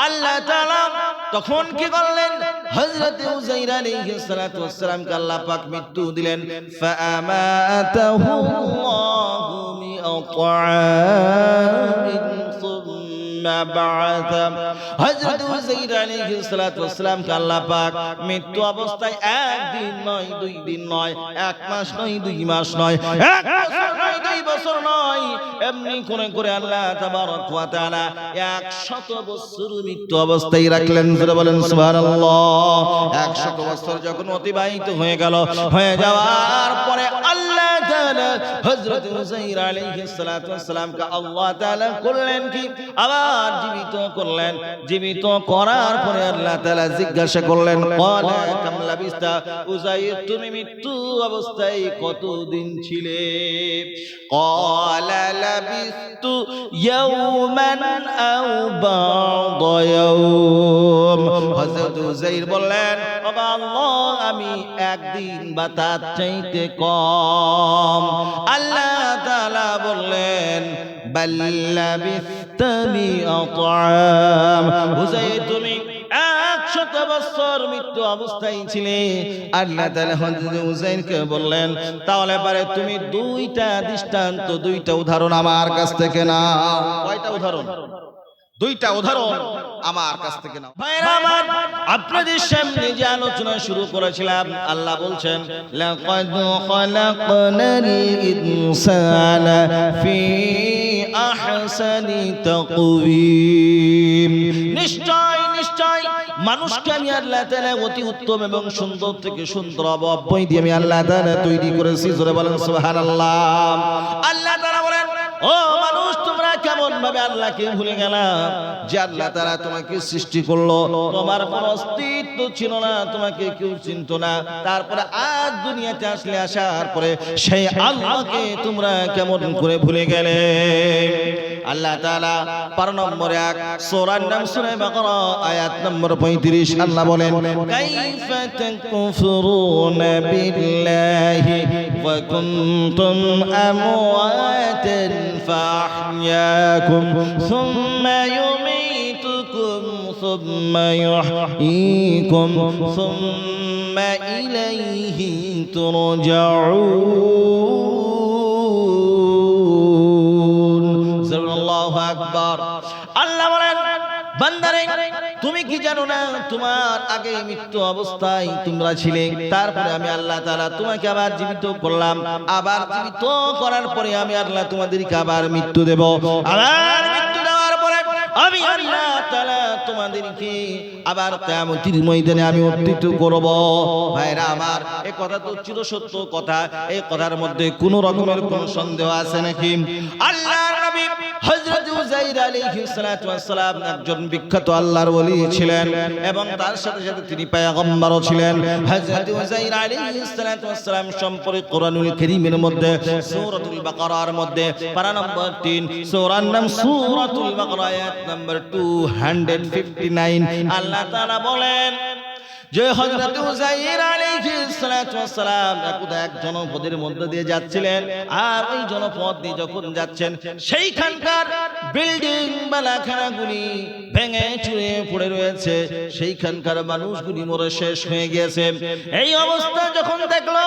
আল্লাহ তাআলা তখন কি করলেন? হযরত উযাইর আলাইহিস সালাতু ওয়াস সালামকে আল্লাহ পাক মৃত্যু দিলেন। ফাআমাতাহু আল্লাহু বিআতা'আমিন সুম্মা বা'আথা। হযরত উযাইর আলাইহিস সালাতু ওয়াস সালামকে আল্লাহ পাক মৃত্যু অবস্থায় একদিন নয়, দুই দিন নয়, এক মাস নয়, দুই মাস নয়, এক বছর নয়, দুই বছর নয়, এমনি করে করে আল্লাহ তাবারক ওয়া তাআলা 100 বছর মৃত্যু অবস্থায় রাখলেন। জোরে বলেন সুবহানাল্লাহ। 100 বছর যখন অতিবাহিত হয়ে গেল, হয়ে যাওয়ার পরে আল্লাহ তাআলা হযরত উযাইর আলাইহিস সালাতু ওয়াস সালামকে আল্লাহ তাআলা করলেন কি? আবার জীবিত করলেন। জীবিত করার পরে আল্লাহ তাআলা জিজ্ঞাসা করলেন, ক্বালা কাম লাবিস্তা, উযাইর তুমি মৃত্যু অবস্থায় কতদিন ছিলে? ক্বালা লাবিস্তু ইয়াওমান আও বা'দা ইয়াওম। হযরত উযাইর বললেন, ও আল্লাহ আমি একদিন বা তার চাইতে কম। আল্লাহ তাআলা বললেন, বাল লাবিস্তা মিআতা'আম। উযাইর তুমি 100 বছর মৃত্যু অবস্থায় ছিলে। আল্লাহ তাআলা হযরত উযাইরকে বললেন, তাহলে পারে তুমি দুইটা দৃষ্টান্ত, দুইটা উদাহরণ আমার কাছ থেকে নাও। কয়টা উদাহরণ? দুইটা উদাহরণ আমার কাছ থেকে নাও। ভাইরা আমার, আপনাদের সামনে যে আলোচনা শুরু করেছিলাম, আল্লাহ বলছেন, লাকাদ খালাকনাল ইনসানা ফি আহসানি তাকওয়িম। নিশ্চয় নিশ্চয় মানুষকে আমি আল্লাহ তাআলা অতি উত্তম এবং সুন্দর থেকে সুন্দর অবয়ব দিয়ে আমি আল্লাহ তাআলা তৈরি করেছি। জোরে বলেন সুবহানাল্লাহ। আল্লাহ তাআলা বলেন, ও মানুষ তোমরা কেমন ভাবে আল্লাহকে ভুলে গেলা? যে আল্লাহ তাআলা তোমাকে সৃষ্টি করলো, তোমার কোনো অস্তিত্ব ছিল না, তোমাকে কেউ চিনতো না, তারপরে আজ দুনিয়াতে আসলে, আসার পরে সেই আল্লাহকে তোমরা কেমন করে ভুলে গেলে? আল্লাহ তাআলা 12 নম্বর 1 সূরার নাম সূরা বাকারা আয়াত নম্বর 35 আল্লাহ বলেন, কাইফা তাকফুরুনা বিল্লাহি ওয়া কুনতুম আমওয়াতান ফাহইয়াকুম সুম্মা ইউমীতুকুম সুম্মা ইউহয়ীকুম সুম্মা ইলাইহি তুরজাউন। আল্লাহু আকবার। আল্লাহ বলেন, বান্দারে তুমি কি জানো না তোমার আগে মৃত্যু অবস্থায় তোমরা ছিলে, তারপরে আমি আল্লাহ তাআলা তোমাকে আবার জীবিত করলাম, আবার জীবিত করার পরে আমি আল্লাহ তোমাদেরকে আবার মৃত্যু দেব, আবার মৃত্যু দেওয়ার পরে আমি আল্লাহ তাআলা তোমাদেরকে আবার কিয়ামতের ময়দানে আমি উত্থিত করব। ভাইরা আমার, এই কথা তো চির সত্য কথা, এই কথার মধ্যে কোনো রকমের কোনো সন্দেহ আছে নাকি? আল্লাহর নবী হযরত উযাইর আলাইহিস সালাতু ওয়াস সালাম একজন বিখ্যাত আল্লাহর ওলি ছিলেন এবং তার সাথে সাথে তিনি পয়গম্বরও ছিলেন। হযরত উযাইর আলাইহিস সালাতু ওয়াস সালাম সম্পর্কে কোরআনুল কারীমের মধ্যে সূরাতুল বাকারার মধ্যে পারা নম্বর 3 সূরার নাম সূরাতুল বাকারা আয়াত নম্বর 259 আল্লাহ তাআলা বলেন যে হযরত উযাইর আলাইহিস সালাতু ওয়াস সালাম এক জনপদের মধ্যে দিয়ে যাচ্ছিলেন, আর ওই জনপদ দিয়ে যখন যাচ্ছেন সেইখানকার বিল্ডিং বালাখানাগুলি ভেঙে চুরে পড়ে রয়েছে, সেইখানকার মানুষগুলি মরে শেষ হয়ে গিয়েছে। এই অবস্থা যখন দেখলো,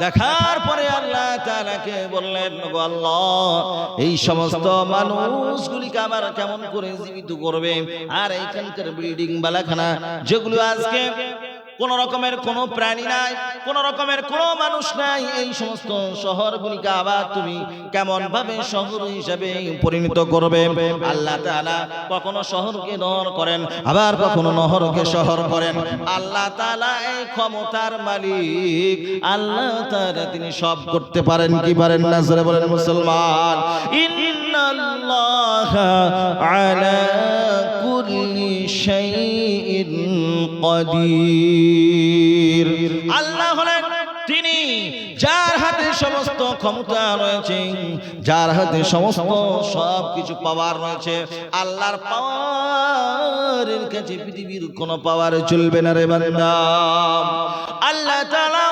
দেখার পরে আল্লাহ তাআলাকে বললেন, ওগো আল্লাহ এই সমস্ত মানুষগুলিকে আবার কেমন করে জীবিত করবে? আর এইখানকার বিল্ডিং বালাখানা যেগুলো আজকে কোন রকমের কোন প্রাণী নাই, কোন রকমের কোন মানুষ নাই, এই সমস্ত শহরগুলিকে আবার তুমি কেমন ভাবে শহর হিসেবে পরিণত করবে? আল্লাহ তাআলা কখনো শহরকে নহর করেন, আবার কখনো নহরকে শহর করেন। আল্লাহ তাআলা এই ক্ষমতার মালিক, আল্লাহ তাআলা তিনি সব করতে পারেন কি পারেন না? জোরে বলেন মুসলমান। ইন্নাল্লাহা আলা কুল্লি শাইইন কাদির। আল্লাহ হলেন তিনি যার হাতে সমস্ত ক্ষমতা রয়েছে, যার হাতে সমস্ত সবকিছু পাওয়ার রয়েছে। আল্লাহর পাওয়ারের কাছে পৃথিবীর কোন পাওয়ার চলবে না রে বান্দা। আল্লাহ তাআলা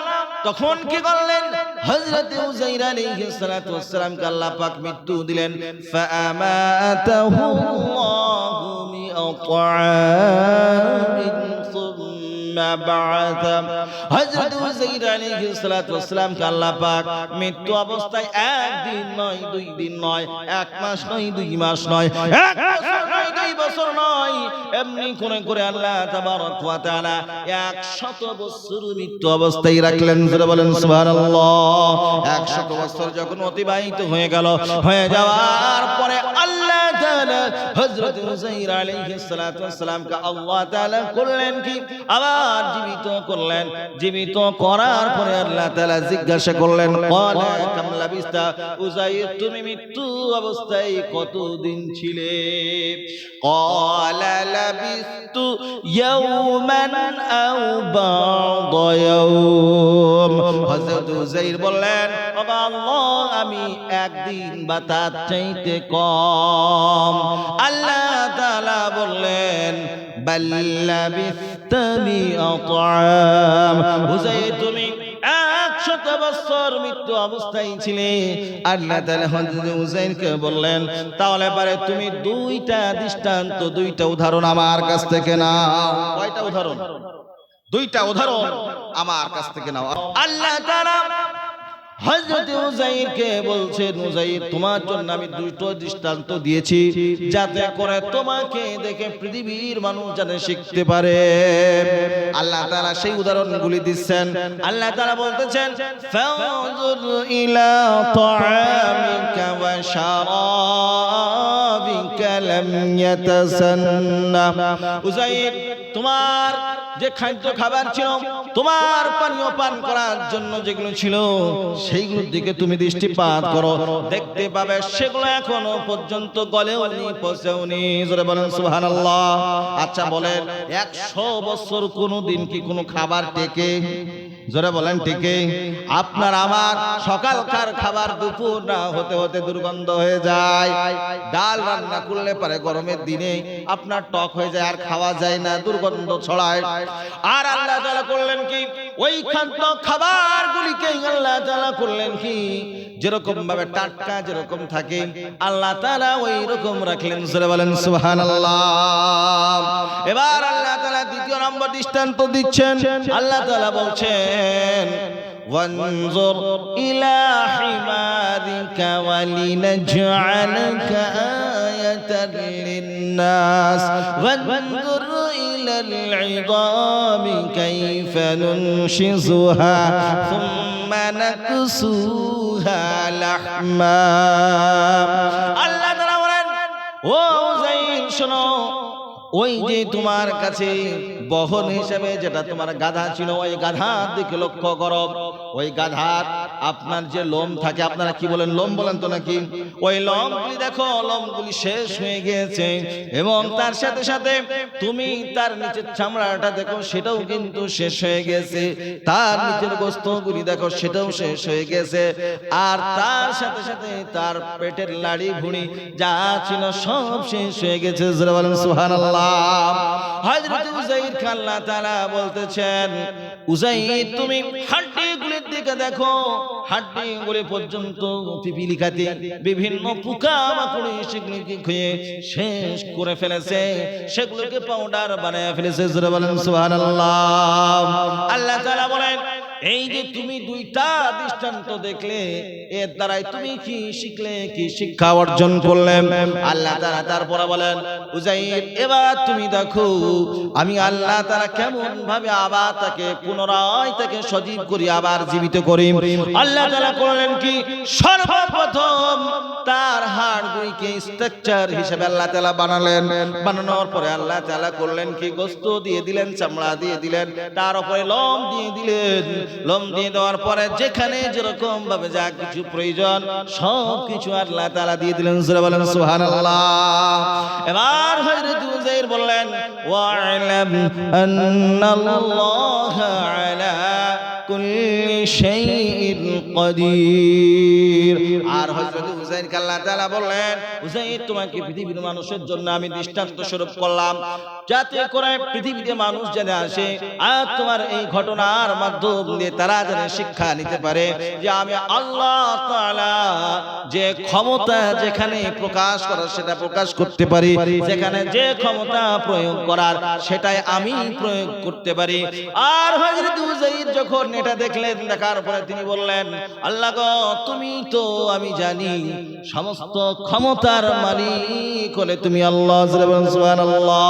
তখন কি করলেন? হযরত উযাইর আলাইহিস সালাতু ওয়াস সালামকে আল্লাহ পাক মৃত্যু দিলেন। ফাআমাতাহু আল্লাহু طعام ثم بعث হযরত উযাইর আলাইহিস সালাতু ওয়াস সালাম কে আল্লাহ পাক মৃত্যু অবস্থায় একদিন নয় দুই দিন নয় এক মাস নয় দুই মাস নয় এক বছর নয় দুই বছর নয় এমনি করে করে আল্লাহ তাবারক ওয়া তাআলা 100 বছর মৃত্যু অবস্থায় রাখলেন। জোরে বলেন সুবহানাল্লাহ। 100 বছর যখন অতিবাহিত হয়ে গেল, হয়ে যাওয়ার পরে আল্লাহ তাআলা হযরত উযাইর আলাইহিস সালাতু ওয়াস সালাম কে আল্লাহ তাআলা করলেন কি আবার জীবিত করলেন। জীবিত করার পরে আল্লাহ তাআলা জিজ্ঞাসা করলেন, ক্বালা কাম লাবিস্তা, উযাইর তুমি মৃত্যু অবস্থায় কতদিন ছিলে? ক্বালা লাবিস্তু ইয়াওমান আও বা'দা ইয়াওম। হযরত উযাইর বললেন, ও আল্লাহ আমি একদিন বা তার চাইতে কম। আল্লাহ তাআলা বললেন, বাল লাবিস্তা মিআতাম, উযাইর তুমি 100 বছর মৃত্যু অবস্থায় ছিলে। আল্লাহ তাআলা হযরত উযাইরকে বললেন, তাহলে পারে তুমি দুইটা দৃষ্টান্ত, দুইটা উদাহরণ আমার কাছ থেকে নাও। কয়টা উদাহরণ? দুইটা উদাহরণ আমার কাছ থেকে নাও। আল্লাহ তাআলা হযরত উযাইরকে বলছেন, উযাইর তোমার জন্য আমি দুটো দৃষ্টান্ত দিয়েছি যাতে করে তোমাকে দেখে পৃথিবীর মানুষ যাতে শিখতে পারে। আল্লাহ তাআলা সেই উদাহরণগুলি দিচ্ছেন। আল্লাহ তাআলা বলতেছেন, ফানজুর ইলা তাআমিকা ওয়া শারাবিকা লাম ইয়াতাসান্না। উযাইর তোমার যে খাদ্য খাবার ছিল, তোমার পানীয় পান করার জন্য যেগুলো ছিল সেইগুলোর দিকে তুমি দৃষ্টিপাত করো, দেখতে পাবে সেগুলো এখনো পর্যন্ত গলেওনি, পচেওনি। জোরে বলেন সুবহানাল্লাহ। আচ্ছা বলেন, 100 বছর কোনো দিন কি কোনো খাবার টেকে? জোরে বলেন টিকে? আপনার আমার সকালকার খাবার দুপুর না হতে হতে দুর্গন্ধ হয়ে যায়। ডাল রান্না করলে পারে গরমের দিনে আপনার টক হয়ে যায়, আর খাওয়া যায় না, দুর্গন্ধ ছড়ায়। আর আল্লাহ তাআলা করলেন কি, ওই খাদ্য খাবারগুলিকে আল্লাহ তাআলা করলেন কি যেরকম ভাবে টাটকা যেরকম থাকে আল্লাহ তাআলা ওই রকম রাখলেন। জোরে বলেন সুবহানাল্লাহ। এবার আল্লাহ তাআলা দ্বিতীয় নম্বর দৃষ্টান্ত দিচ্ছেন। আল্লাহ তাআলা বলছেন, ওয়ানজুর ইলা হিমারিকা ওয়ালিনাজআলাকা আয়াতাল লিন্নাস ওয়ানজুর ইলাল ইযামি কাইফা নুনশিজুহা সুম্মা নাকসুহা লাহমা। আল্লাহ তাআলা বলেন, ও উযাইর শোনো, ওই যে তোমার কাছে বহন হিসেবে যেটা তোমার গাধা ছিল, ওই গাধার দিকে লক্ষ্য করো। ওই গাধার আপনার যে লোম থাকে, আপনারা কি বলেন, লোম বলেন তো নাকি? ওই লোমগুলি দেখো, লোমগুলি শেষ হয়ে গিয়েছে এবং তার সাথে সাথে তুমি তার নিচের চামড়াটা দেখো, সেটাও কিন্তু শেষ হয়ে গেছে। তার নিচের গোস্তগুলি দেখো, সেটাও শেষ হয়ে গেছে। আর তার সাথে সাথে তার পেটের লাড়ি ভুঁড়ি যা ছিল সব শেষ হয়ে গেছে। জোরে বলেন সুবহানাল্লাহ। হযরত উযাইর কে আল্লাহ তাআলা বলতেছেন, উযাইর তুমি হাড্ডিগুলির দিকে দেখো, হাড্ডিগুলি পর্যন্ত পিপিলিকাতে বিভিন্ন পোকামাকড় সেগুলোকে খেয়ে শেষ করে ফেলেছে, সেগুলোকে পাউডার বানায় ফেলেছে। জোরে বলেন সুবহানাল্লাহ। আল্লাহ তাআলা বলেন, এই যে তুমি দুইটা দৃষ্টান্ত দেখলে, এর দ্বারাই তুমি কি শিখলে, কি শিক্ষা অর্জন করলে? আল্লাহ তাআলা তারপরে বলেন, উযাইর এবার তুমি দেখো আমি আল্লাহ তাআলা কেমন ভাবে আবার তাকে পুনরায় তাকে সজীব করি, আবার জীবিত করি। আল্লাহ তাআলা করলেন কি, সর্বপ্রথম তার হাড়গুলিকে স্ট্রাকচার হিসেবে আল্লাহ তাআলা বানালেন। বানানোর পরে আল্লাহ তাআলা করলেন কি, গোশত দিয়ে দিলেন, চামড়া দিয়ে দিলেন, তার উপরে লোম দিয়ে দিলেন। লোম দিয়ে দেওয়ার পরে যেখানে যেরকম ভাবে যা কিছু প্রয়োজন সব কিছু আল্লাহ তাআলা দিয়ে দিলেন। জোরে বলেন সুবহানাল্লাহ। এবার হযরত উযাইর বললেন, ওয়া'লাম আন্নাল্লাহা আলা কুল্লি শাইইন কাদির। আর হযরত হুসাইনকে আল্লাহ তাআলা বললেন, হুসাইন তোমাকে পৃথিবীর মানুষের জন্য আমি দৃষ্টান্ত স্বরূপ করলাম, যাতে করে পৃথিবীতে মানুষ জেনে আসে আর তোমার এই ঘটনার মাধ্যম দিয়ে তারা যেন শিক্ষা নিতে পারে যে আমি আল্লাহ তাআলা যে ক্ষমতা যেখানে প্রকাশ করার সেটা প্রকাশ করতে পারি, যেখানে যে ক্ষমতা প্রয়োগ করার সেটাই আমি প্রয়োগ করতে পারি। আর হযরত উযাইর যখন এটা দেখলেন, দেখার পরে তিনি বললেন, আল্লাহ গো, তুমি তো আমি জানি সমস্ত ক্ষমতার মালিক হলে তুমি আল্লাহ। সুবহানাল্লাহ।